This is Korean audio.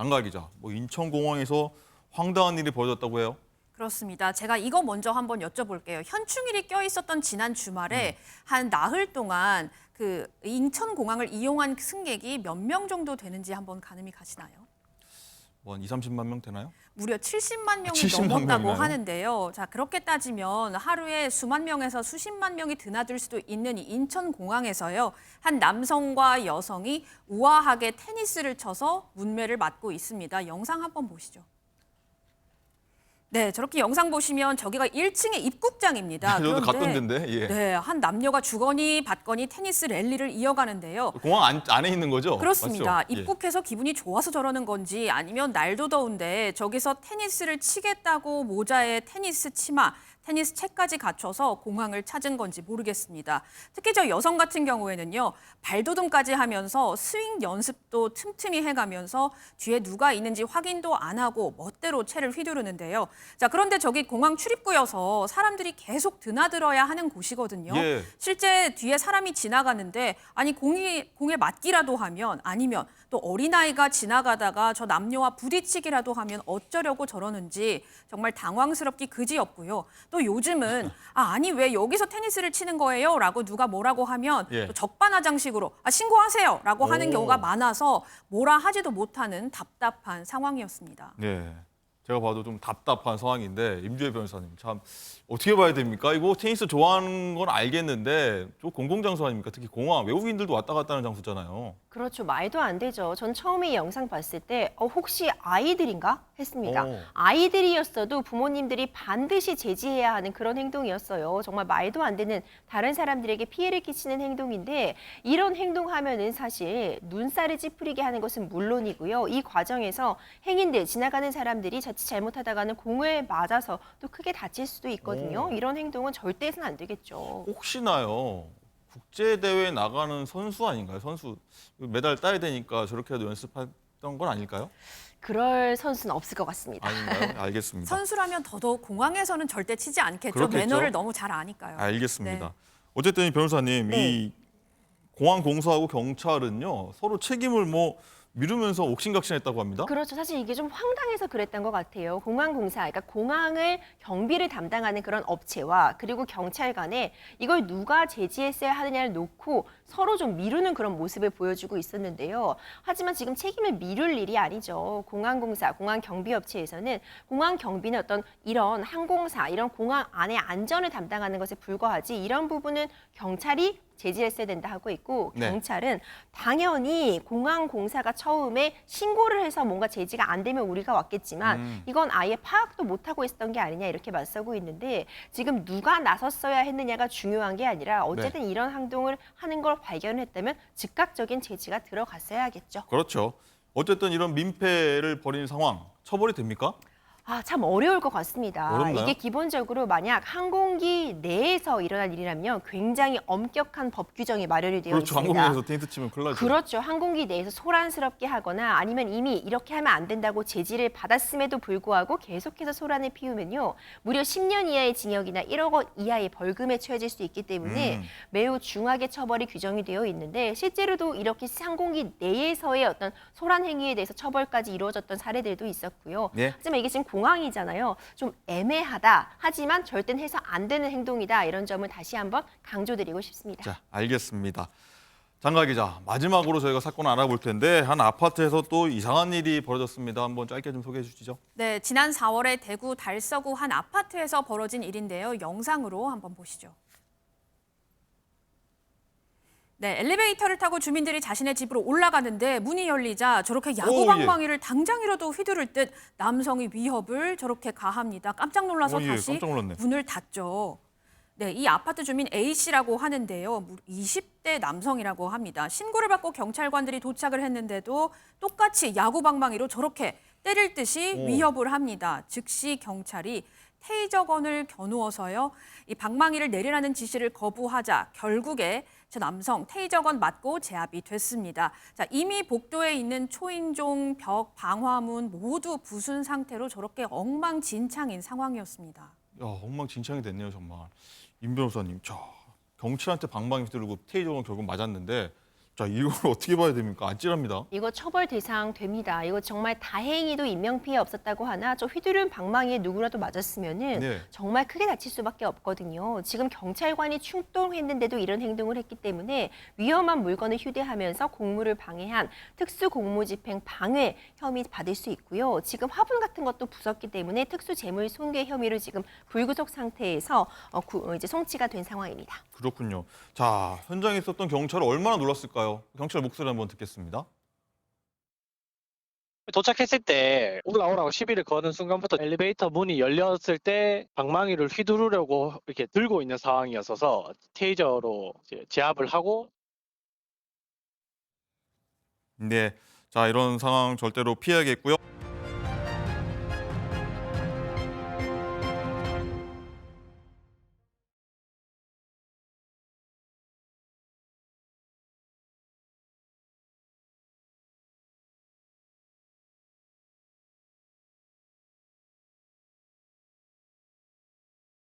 장가을 기자, 인천공항에서 황당한 일이 벌어졌다고 해요? 그렇습니다. 제가 이거 먼저 한번 여쭤볼게요. 현충일이 껴있었던 지난 주말에 한 나흘 동안 그 인천공항을 이용한 승객이 몇 명 정도 되는지 한번 가늠이 가시나요? 한 2, 30만 명 되나요? 무려 70만 명이 70만 넘었다고 명이나요? 하는데요. 자, 그렇게 따지면 하루에 수만 명에서 수십만 명이 드나들 수도 있는 이 인천공항에서요. 한 남성과 여성이 우아하게 테니스를 쳐서 문매를 맞고 있습니다. 영상 한번 보시죠. 네, 저렇게 영상 보시면 저기가 1층의 입국장입니다. 저도 갔던 데인데. 예. 네, 한 남녀가 주거니 받거니 테니스 랠리를 이어가는데요. 공항 안에 있는 거죠? 그렇습니다. 맞죠? 예. 입국해서 기분이 좋아서 저러는 건지 아니면 날도 더운데 저기서 테니스를 치겠다고 모자에 테니스 치마, 테니스 채까지 갖춰서 공항을 찾은 건지 모르겠습니다. 특히 저 여성 같은 경우에는요. 발돋움까지 하면서 스윙 연습도 틈틈이 해가면서 뒤에 누가 있는지 확인도 안 하고 멋대로 채를 휘두르는데요. 자, 그런데 저기 공항 출입구여서 사람들이 계속 드나들어야 하는 곳이거든요. 예. 실제 뒤에 사람이 지나가는데 아니 공에 맞기라도 하면 아니면 또 어린아이가 지나가다가 저 남녀와 부딪히기라도 하면 어쩌려고 저러는지 정말 당황스럽기 그지없고요. 또 요즘은 아니 왜 여기서 테니스를 치는 거예요? 라고 누가 뭐라고 하면 예. 또 적반하장식으로 신고하세요! 라고 하는 오. 경우가 많아서 뭐라 하지도 못하는 답답한 상황이었습니다. 네. 제가 봐도 좀 답답한 상황인데 임주혜 변호사님 참 어떻게 봐야 됩니까? 이거 테니스 좋아하는 건 알겠는데 좀 공공장소 아닙니까? 특히 공항, 외국인들도 왔다 갔다 하는 장소잖아요. 그렇죠. 말도 안 되죠. 전 처음에 이 영상 봤을 때 혹시 아이들인가 했습니다. 오. 아이들이었어도 부모님들이 반드시 제지해야 하는 그런 행동이었어요. 정말 말도 안 되는 다른 사람들에게 피해를 끼치는 행동인데 이런 행동하면은 사실 눈살을 찌푸리게 하는 것은 물론이고요. 이 과정에서 행인들, 지나가는 사람들이 자칫 잘못하다가는 공을 맞아서 또 크게 다칠 수도 있거든요. 오. 이런 행동은 절대 해서는 안 되겠죠. 혹시나요? 국제대회에 나가는 선수 아닌가요? 선수 메달 따야 되니까 저렇게라도 연습했던 건 아닐까요? 그럴 선수는 없을 것 같습니다. 아닌가요? 알겠습니다. 선수라면 더더욱 공항에서는 절대 치지 않겠죠. 그렇겠죠. 매너를 너무 잘 아니까요. 알겠습니다. 네. 어쨌든 이 변호사님, 네. 이 공항 공사하고 경찰은요 서로 책임을 미루면서 옥신각신했다고 합니다. 그렇죠. 사실 이게 좀 황당해서 그랬던 것 같아요. 공항공사, 그러니까 공항을 경비를 담당하는 그런 업체와 그리고 경찰 간에 이걸 누가 제지했어야 하느냐를 놓고 서로 좀 미루는 그런 모습을 보여주고 있었는데요. 하지만 지금 책임을 미룰 일이 아니죠. 공항공사, 공항경비업체에서는 공항 경비는 어떤 이런 항공사, 이런 공항 안의 안전을 담당하는 것에 불과하지 이런 부분은 경찰이 제지했어야 된다 하고 있고 네. 경찰은 당연히 공항공사가 처음에 신고를 해서 뭔가 제지가 안 되면 우리가 왔겠지만 이건 아예 파악도 못하고 있었던 게 아니냐 이렇게 맞서고 있는데 지금 누가 나섰어야 했느냐가 중요한 게 아니라 어쨌든 이런 행동을 하는 걸 발견했다면 즉각적인 제지가 들어갔어야 하겠죠. 그렇죠. 어쨌든 이런 민폐를 벌인 상황 처벌이 됩니까? 참 어려울 것 같습니다. 어렵나요? 이게 기본적으로 만약 항공기 내에서 일어난 일이라면 굉장히 엄격한 법 규정이 마련이 되어 그렇죠. 있습니다. 항공기에서 테니스 치면 큰일 나죠. 그렇죠. 항공기 내에서 소란스럽게 하거나 아니면 이미 이렇게 하면 안 된다고 제지를 받았음에도 불구하고 계속해서 소란을 피우면요. 무려 10년 이하의 징역이나 1억 원 이하의 벌금에 처해질 수 있기 때문에 매우 중하게 처벌이 규정이 되어 있는데 실제로도 이렇게 항공기 내에서의 어떤 소란 행위에 대해서 처벌까지 이루어졌던 사례들도 있었고요. 네. 하지만 이게 지금 공항이잖아요. 좀 애매하다. 하지만 절대는 해서 안 되는 행동이다. 이런 점을 다시 한번 강조드리고 싶습니다. 자, 알겠습니다. 장가 기자, 마지막으로 저희가 사건을 알아볼 텐데 한 아파트에서 또 이상한 일이 벌어졌습니다. 한번 짧게 좀 소개해 주시죠. 네, 지난 4월에 대구 달서구 한 아파트에서 벌어진 일인데요. 영상으로 한번 보시죠. 네, 엘리베이터를 타고 주민들이 자신의 집으로 올라가는데 문이 열리자 저렇게 야구방망이를 당장이라도 휘두를 듯 남성이 위협을 저렇게 가합니다. 깜짝 놀라서 예, 다시 깜짝 놀랐네. 문을 닫죠. 네, 이 아파트 주민 A씨라고 하는데요. 20대 남성이라고 합니다. 신고를 받고 경찰관들이 도착을 했는데도 똑같이 야구방망이로 저렇게 때릴 듯이 위협을 합니다. 즉시 경찰이 테이저건을 겨누어서요. 이 방망이를 내리라는 지시를 거부하자 결국에 저 남성 테이저건 맞고 제압이 됐습니다. 자, 이미 복도에 있는 초인종, 벽, 방화문 모두 부순 상태로 저렇게 엉망진창인 상황이었습니다. 야, 엉망진창이 됐네요, 정말. 임 변호사님, 경찰한테 방망이 휘두르고 테이저건 결국 맞았는데 자, 이걸 어떻게 봐야 됩니까? 아찔합니다. 이거 처벌 대상 됩니다. 이거 정말 다행히도 인명피해 없었다고 하나 저 휘두른 방망이에 누구라도 맞았으면은 네. 정말 크게 다칠 수밖에 없거든요. 지금 경찰관이 출동했는데도 이런 행동을 했기 때문에 위험한 물건을 휴대하면서 공무를 방해한 특수공무집행 방해 혐의 받을 수 있고요. 지금 화분 같은 것도 부쉈기 때문에 특수재물 손괴 혐의로 지금 불구속 상태에서 이제 송치가 된 상황입니다. 그렇군요. 자, 현장에 있었던 경찰은 얼마나 놀랐을까요? 경찰 목소리 한번 듣겠습니다. 도착했을 때 올라오라고 시비를 거는 순간부터 엘리베이터 문이 열렸을 때 방망이를 휘두르려고 이렇게 들고 있는 상황이었어서 테이저로 이제 제압을 하고. 네. 자, 이런 상황 절대로 피해야겠고요.